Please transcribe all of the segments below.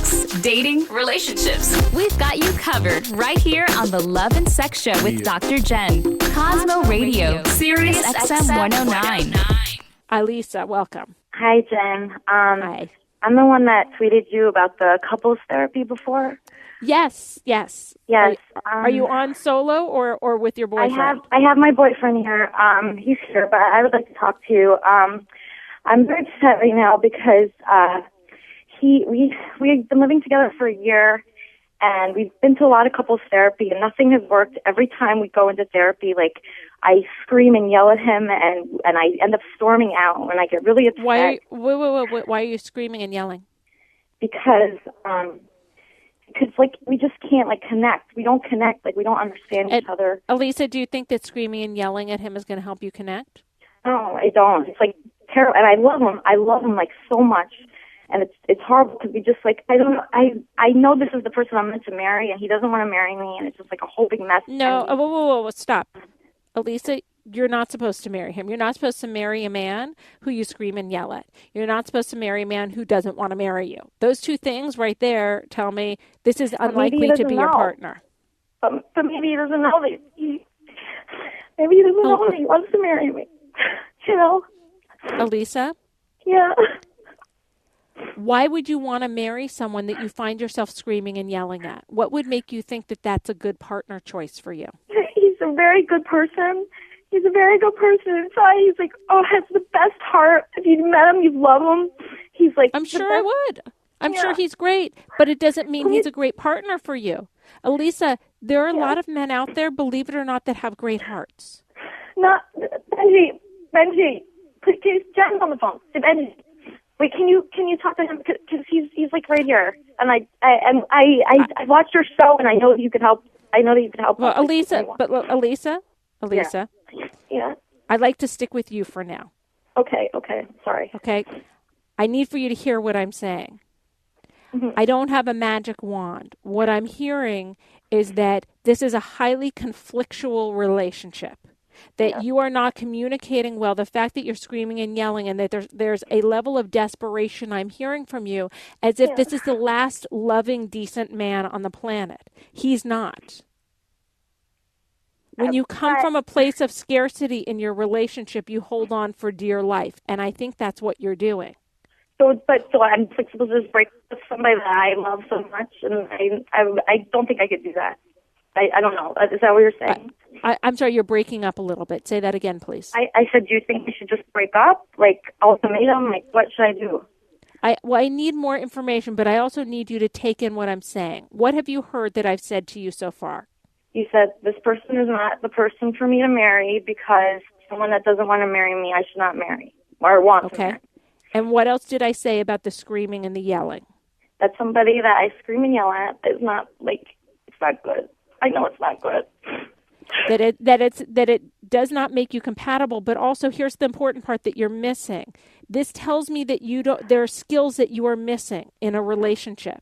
sex, dating, relationships. We've got you covered right here on the Love and Sex Show with Dr. Jenn. Cosmo Radio, Sirius XM 109. Elisa, welcome. Hi, Jen. Hi. I'm the one that tweeted you about the couples therapy before. Yes. Yes. Are you on solo or with your boyfriend? I have my boyfriend here. He's here, but I would like to talk to you. I'm very upset right now because we've been living together for a year, and we've been to a lot of couples therapy, and nothing has worked. Every time we go into therapy, like, I scream and yell at him, and I end up storming out, and I get really upset. Why are you screaming and yelling? Because like, we just can't, like, connect. We don't connect. Like, we don't understand each other. Elisa, do you think that screaming and yelling at him is going to help you connect? No, I don't. It's, like, terrible. And I love him. I love him, like, so much. And it's horrible because we just, like, I don't know. I know this is the person I'm meant to marry, and he doesn't want to marry me, and it's just, like, a whole big mess. No, whoa, stop. Elisa, you're not supposed to marry him. You're not supposed to marry a man who you scream and yell at. You're not supposed to marry a man who doesn't want to marry you. Those two things right there tell me this is unlikely to be your partner. But maybe he doesn't know that maybe he doesn't know that he wants to marry me. You know? Elisa? Yeah. Why would you want to marry someone that you find yourself screaming and yelling at? What would make you think that that's a good partner choice for you? He's a very good person. He's a very good person inside. He's like, has the best heart. If you met him, you'd love him. He's like, I'm sure I would. I'm sure he's great, but it doesn't mean he's a great partner for you. Elisa, there are a lot of men out there, believe it or not, that have great hearts. Not Benjy, please, Jen's on the phone. Benjy, wait, can you talk to him because he's like right here, and I watched your show, and I know that you could help. I know that you can help. Well, Elisa. Yeah. I'd like to stick with you for now. Okay. Sorry. Okay. I need for you to hear what I'm saying. Mm-hmm. I don't have a magic wand. What I'm hearing is that this is a highly conflictual relationship, that you are not communicating well. The fact that you're screaming and yelling, and that there's a level of desperation I'm hearing from you, as if this is the last loving, decent man on the planet. He's not. When you come from a place of scarcity in your relationship, you hold on for dear life, and I think that's what you're doing. So I'm supposed to just break with somebody that I love so much, and I don't think I could do that. I don't know. Is that what you're saying? I'm sorry, you're breaking up a little bit. Say that again, please. I said, do you think we should just break up? Like, ultimatum? Like, what should I do? I need more information, but I also need you to take in what I'm saying. What have you heard that I've said to you so far? You said, this person is not the person for me to marry because someone that doesn't want to marry me, I should not marry or want to marry. And what else did I say about the screaming and the yelling? That somebody that I scream and yell at is not, like, it's not good. I know it's not good. That it does not make you compatible, but also here's the important part that you're missing. This tells me that there are skills that you are missing in a relationship.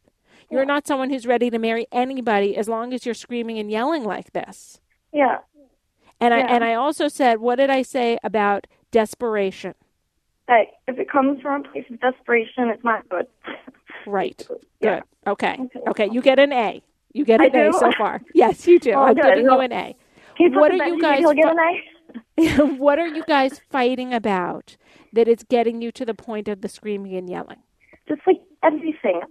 You're not someone who's ready to marry anybody as long as you're screaming and yelling like this. Yeah. And I also said, what did I say about desperation? That if it comes from a place of desperation, it's not good. Right. Yeah. Good. Okay. You get an A. You get an A so far. Yes, you do. I'm giving you an A. What are you guys? Get an A? What are you guys fighting about that it's getting you to the point of the screaming and yelling? Just like everything.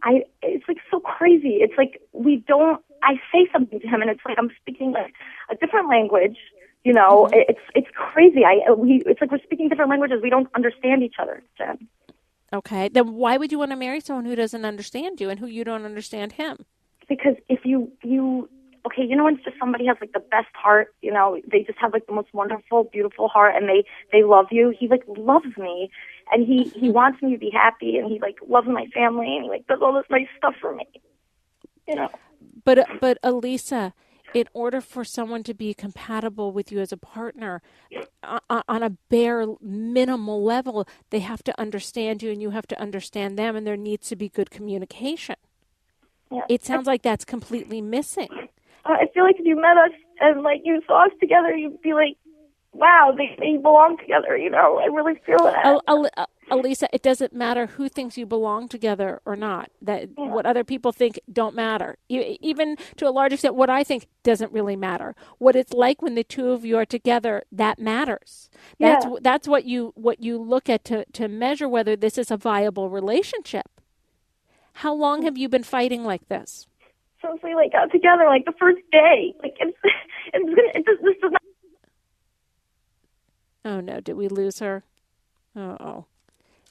It's like so crazy. It's like I say something to him and it's like I'm speaking like a different language. You know, it's crazy. It's like we're speaking different languages. We don't understand each other, Jen. Okay. Then why would you want to marry someone who doesn't understand you and who you don't understand him? Because if you know, it's just somebody has like the best heart, you know, they just have like the most wonderful, beautiful heart, and they love you. He like loves me, and he wants me to be happy, and he like loves my family, and he like does all this nice stuff for me, you know. But Elisa, in order for someone to be compatible with you as a partner, on a bare minimal level, they have to understand you, and you have to understand them, and there needs to be good communication. Yeah. It sounds like that's completely missing. I feel like if you met us and like you saw us together, you'd be like, wow, they belong together, you know. I really feel that. Elisa, it doesn't matter who thinks you belong together or not. That what other people think don't matter. Even to a large extent, what I think doesn't really matter. What it's like when the two of you are together, that matters. That's what you look at to measure whether this is a viable relationship. How long have you been fighting like this? Since we like got together, like the first day. Like this does not. Oh no, did we lose her? Oh.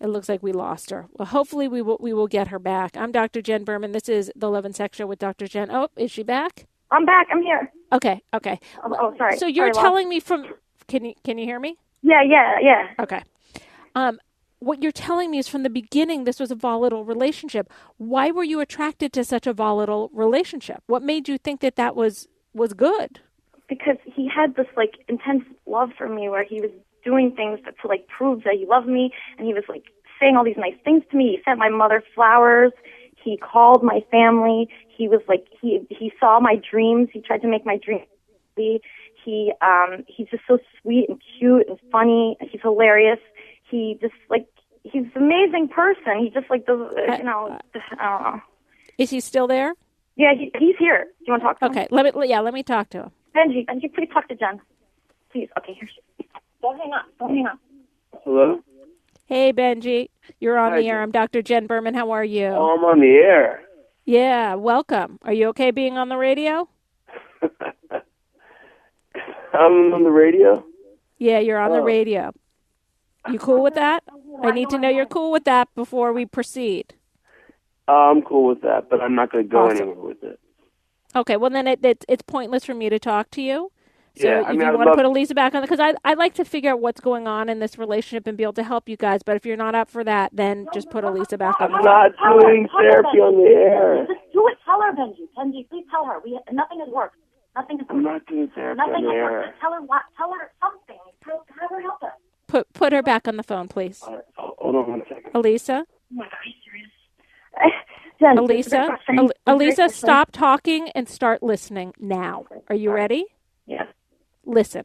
It looks like we lost her. Well, hopefully we will get her back. I'm Dr. Jenn Berman. This is the Love and Sex Show with Dr. Jenn. Oh, is she back? I'm back. I'm here. Okay. Oh, sorry. So you're telling me from... Can you hear me? Yeah. Okay. What you're telling me is from the beginning this was a volatile relationship. Why were you attracted to such a volatile relationship? What made you think that was good? Because he had this like intense love for me where he was doing things to like prove that he loved me, and he was like saying all these nice things to me. He sent my mother flowers. He called my family. He was like he saw my dreams. He tried to make my dreams. He's just so sweet and cute and funny. He's hilarious. He's an amazing person. He just like does I don't know. Is he still there? Yeah, he's here. Do you want to talk to him? Okay, let me talk to him. Benjy, please talk to Jenn. Please. Okay, here she is. Don't hang up. Hello? Hey, Benjy. You're on the air. I'm Dr. Jenn Berman. How are you? Oh, I'm on the air. Yeah, welcome. Are you okay being on the radio? I'm on the radio? Yeah, you're on the radio. You cool with that? I need to know you're cool with that before we proceed. I'm cool with that, but I'm not going to go anywhere with it. Okay, well, then it's pointless for me to talk to you. So yeah, if you want to put Elisa back on, because I like to figure out what's going on in this relationship and be able to help you guys. But if you're not up for that, then just put Elisa back on. I'm not doing therapy on the air. Just do it. Tell her, Benjy. Benjy, please tell her. Nothing has worked. Nothing has worked. I'm not doing therapy on the air. Tell her what? Tell her something. Have her help us. Put her back on the phone, please. All right, hold on 1 second. Elisa. Oh my God, are you serious? Jenn, Elisa, stop talking and start listening now. Are you ready? Yeah. Listen.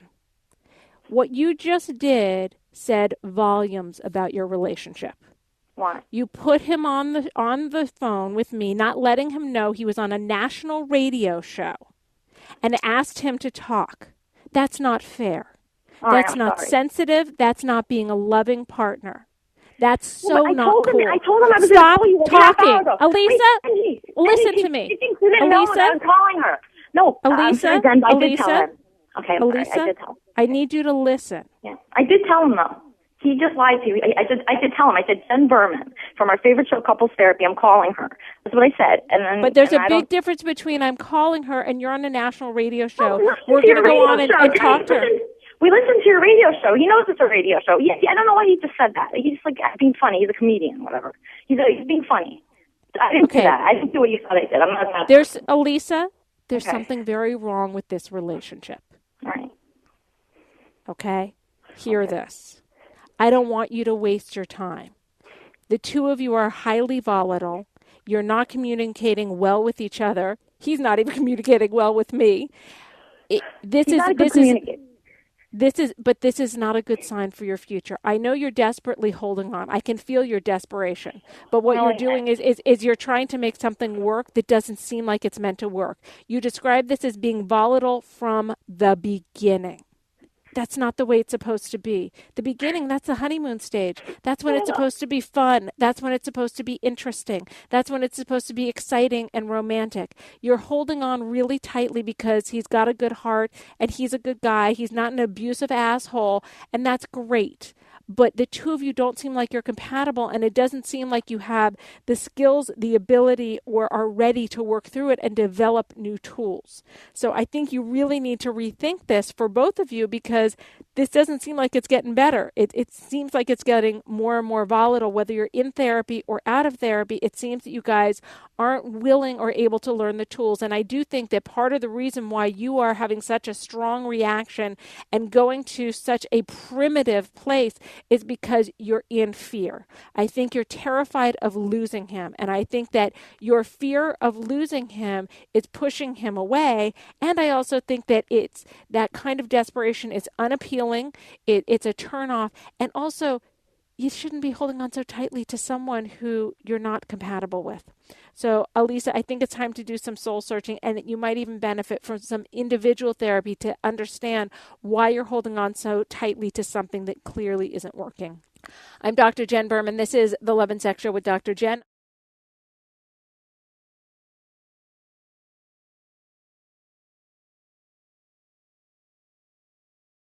What you just did said volumes about your relationship. Why? You put him on the phone with me, not letting him know he was on a national radio show, and asked him to talk. That's not fair. That's not sensitive. That's not being a loving partner. That's so not cool. I told him I was Stop going to talking. Elisa, Wait, listen to me. She thinks you didn't know that I was calling her. No, Elisa, I did tell him. Okay, Elisa, sorry, I did tell him. I need you to listen. Yeah, I did tell him though. He just lied to you. I did tell him. I said, Jenn Berman from our favorite show, Couples Therapy. I'm calling her. That's what I said. And then, but there's a big difference between I'm calling her and you're on a national radio show. No, we're going to go on and talk to her. We listen to your radio show. He knows it's a radio show. Yeah, I don't know why he just said that. He's just like being funny. He's a comedian, whatever. He's being funny. I didn't do that. I didn't do what you thought I did. I'm not. There's Elisa. There's something very wrong with this relationship. All right. Okay? Hear this. I don't want you to waste your time. The two of you are highly volatile. You're not communicating well with each other. He's not even communicating well with me. This is not a good sign for your future. I know you're desperately holding on. I can feel your desperation. But what you're doing is you're trying to make something work that doesn't seem like it's meant to work. You describe this as being volatile from the beginning. That's not the way it's supposed to be. The beginning, that's the honeymoon stage. That's when it's supposed to be fun. That's when it's supposed to be interesting. That's when it's supposed to be exciting and romantic. You're holding on really tightly because he's got a good heart and he's a good guy. He's not an abusive asshole, and that's great. But the two of you don't seem like you're compatible, and it doesn't seem like you have the skills, the ability, or are ready to work through it and develop new tools. So I think you really need to rethink this for both of you, because this doesn't seem like it's getting better. It seems like it's getting more and more volatile, whether you're in therapy or out of therapy. It seems that you guys aren't willing or able to learn the tools. And I do think that part of the reason why you are having such a strong reaction and going to such a primitive place is because you're in fear. I think you're terrified of losing him. And I think that your fear of losing him is pushing him away. And I also think that it's that kind of desperation is unappealing. It's a turnoff. And also, you shouldn't be holding on so tightly to someone who you're not compatible with. So, Elisa, I think it's time to do some soul searching, and you might even benefit from some individual therapy to understand why you're holding on so tightly to something that clearly isn't working. I'm Dr. Jenn Berman. This is the Love and Sex Show with Dr. Jenn.